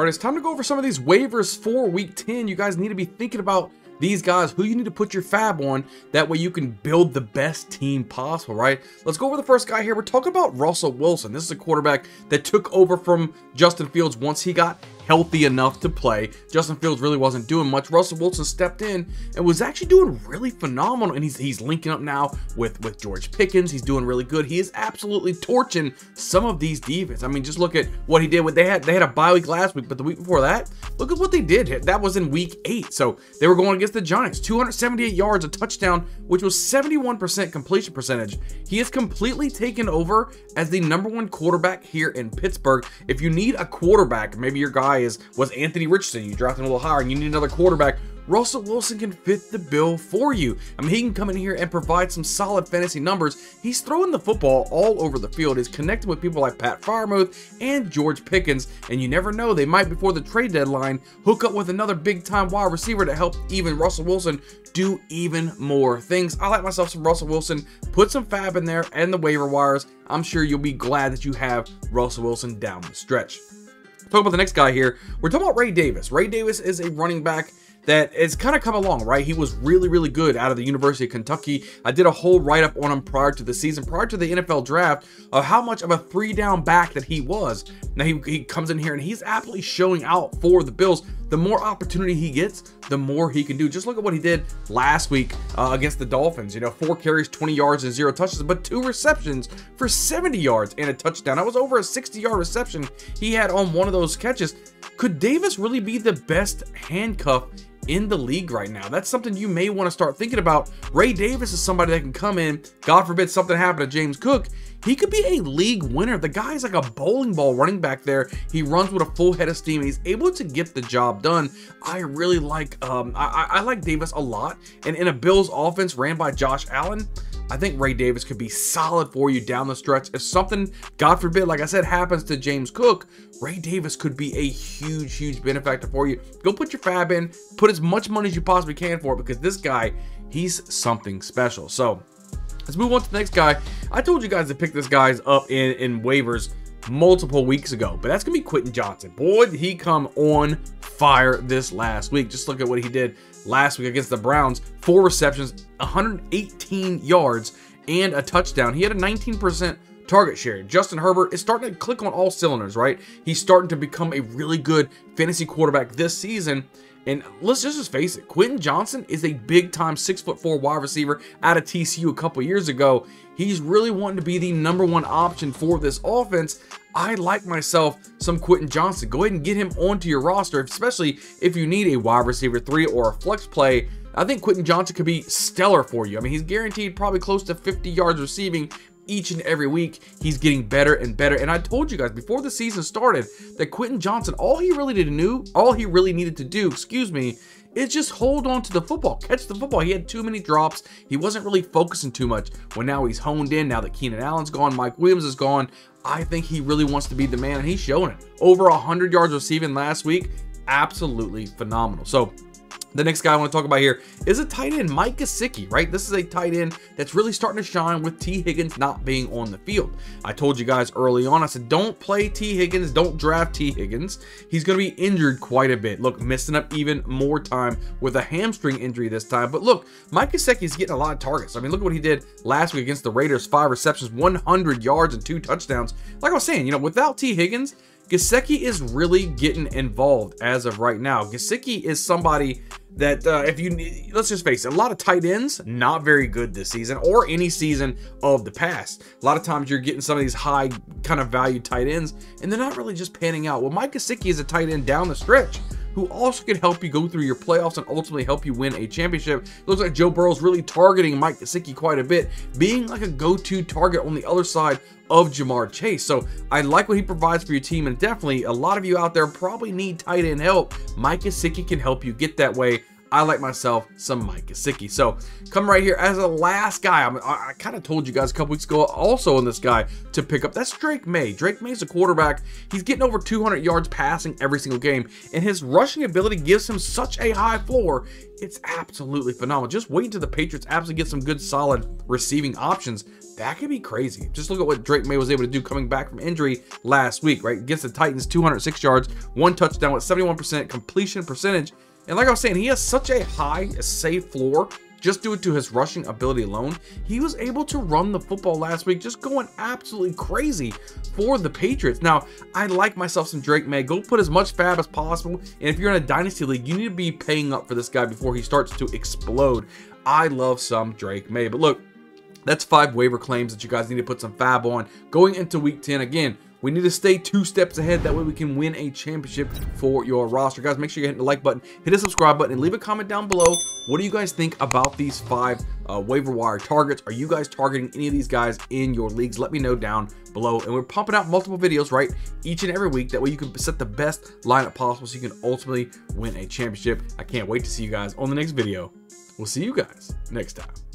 All right, it's time to go over some of these waivers for week 10. You guys need to be thinking about these guys, who you need to put your fab on. That way you can build the best team possible, right? Let's go over the first guy here. We're talking about Russell Wilson. This is a quarterback that took over from Justin Fields once he got healthy enough to play. Justin Fields really wasn't doing much. Russell Wilson stepped in and was actually doing really phenomenal, and he's linking up now with George Pickens. He's doing really good. He is absolutely torching some of these defense. I mean, just look at what he did. They had a bye week last week, but the week before that, look at what they did. That was in week 8. So they were going against the Giants. 278 yards, a touchdown, which was 71% completion percentage. He has completely taken over as the #1 quarterback here in Pittsburgh. If you need a quarterback, maybe your guy was Anthony Richardson, you drafted him a little higher and you need another quarterback, Russell Wilson can fit the bill for you. I mean, he can come in here and provide some solid fantasy numbers. He's throwing the football all over the field. He's connected with people like Pat Freiermuth and George Pickens, and you never know, they might, before the trade deadline, hook up with another big-time wide receiver to help even Russell Wilson do even more things. I like myself some Russell Wilson. Put some fab in there and the waiver wires. I'm sure you'll be glad that you have Russell Wilson down the stretch. Talk about the next guy here. We're talking about Ray Davis. Ray Davis is a running back that has kind of come along, right? He was really, really good out of the University of Kentucky. I did a whole write-up on him prior to the season, prior to the NFL draft, of how much of a 3-down back that he was. Now he comes in here and he's absolutely showing out for the Bills. The more opportunity he gets, the more he can do. Just look at what he did last week against the Dolphins. You know, 4 carries, 20 yards, and 0 touches, but 2 receptions for 70 yards and a touchdown. That was over a 60-yard reception he had on one of those catches. Could Davis really be the best handcuff in the league right now? That's something you may want to start thinking about. Ray Davis is somebody that can come in, God forbid something happened to James Cook, he could be a league winner. The guy's like a bowling ball running back there. He runs with a full head of steam. He's able to get the job done. I really like I like Davis a lot, and in a Bills offense ran by Josh Allen, I think Ray Davis could be solid for you down the stretch. If something, God forbid, like I said, happens to James Cook, Ray Davis could be a huge, huge benefactor for you. Go put your fab in, put as much money as you possibly can for it, because this guy, he's something special. So let's move on to the next guy. I told you guys to pick this guy up in waivers multiple weeks ago, but that's gonna be Quentin Johnson. Boy, did he come on fire this last week. Just look at what he did last week against the Browns. 4 receptions, 118 yards, and a touchdown. He had a 19% target share. Justin Herbert is starting to click on all cylinders, right? He's starting to become a really good fantasy quarterback this season. And let's just face it, Quentin Johnson is a big-time 6'4" wide receiver out of TCU a couple years ago. He's really wanting to be the #1 option for this offense. I like myself some Quentin Johnson. Go ahead and get him onto your roster, especially if you need a wide receiver 3 or a flex play. I think Quentin Johnson could be stellar for you. I mean, he's guaranteed probably close to 50 yards receiving each and every week. He's getting better and better. And I told you guys before the season started that Quentin Johnson, all he really needed to do, is just hold on to the football, catch the football. He had too many drops. He wasn't really focusing too much. Well, now he's honed in. Now that Keenan Allen's gone, Mike Williams is gone, I think he really wants to be the man, and he's showing it. Over 100 yards receiving last week. Absolutely phenomenal. So the next guy I want to talk about here is a tight end, Mike Gesicki, right? This is a tight end that's really starting to shine with T. Higgins not being on the field. I told you guys early on, I said, don't play T. Higgins, don't draft T. Higgins. He's going to be injured quite a bit. Look, missing up even more time with a hamstring injury this time. But look, Mike Gesicki is getting a lot of targets. I mean, look at what he did last week against the Raiders. 5 receptions, 100 yards, and 2 touchdowns. Like I was saying, you know, without T. Higgins, Gesicki is really getting involved as of right now. Gesicki is somebody that let's just face it, a lot of tight ends not very good this season or any season of the past. A lot of times you're getting some of these high kind of valued tight ends and they're not really just panning out. Well, Mike Gesicki is a tight end down the stretch who also can help you go through your playoffs and ultimately help you win a championship. It looks like Joe Burrow's really targeting Mike Gesicki quite a bit, being like a go-to target on the other side of Jamar Chase. So I like what he provides for your team, and definitely a lot of you out there probably need tight end help. Mike Gesicki can help you get that way. I like myself some Mike Gesicki. So come right here as a last guy. I kind of told you guys a couple weeks ago also on this guy to pick up. That's Drake May. Drake May's a quarterback. He's getting over 200 yards passing every single game, and his rushing ability gives him such a high floor. It's absolutely phenomenal. Just wait until the Patriots absolutely get some good solid receiving options. That could be crazy. Just look at what Drake May was able to do coming back from injury last week, right? Against the Titans, 206 yards, 1 touchdown with 71% completion percentage. And like I was saying, he has such a high, safe floor just due to his rushing ability alone. He was able to run the football last week, just going absolutely crazy for the Patriots. Now, I like myself some Drake May. Go put as much fab as possible. And if you're in a dynasty league, you need to be paying up for this guy before he starts to explode. I love some Drake May. But look, that's 5 waiver claims that you guys need to put some fab on going into week 10. Again, we need to stay 2 steps ahead. That way we can win a championship for your roster. Guys, make sure you hit the like button, hit the subscribe button, and leave a comment down below. What do you guys think about these 5 waiver wire targets? Are you guys targeting any of these guys in your leagues? Let me know down below. And we're pumping out multiple videos, right, each and every week. That way you can set the best lineup possible so you can ultimately win a championship. I can't wait to see you guys on the next video. We'll see you guys next time.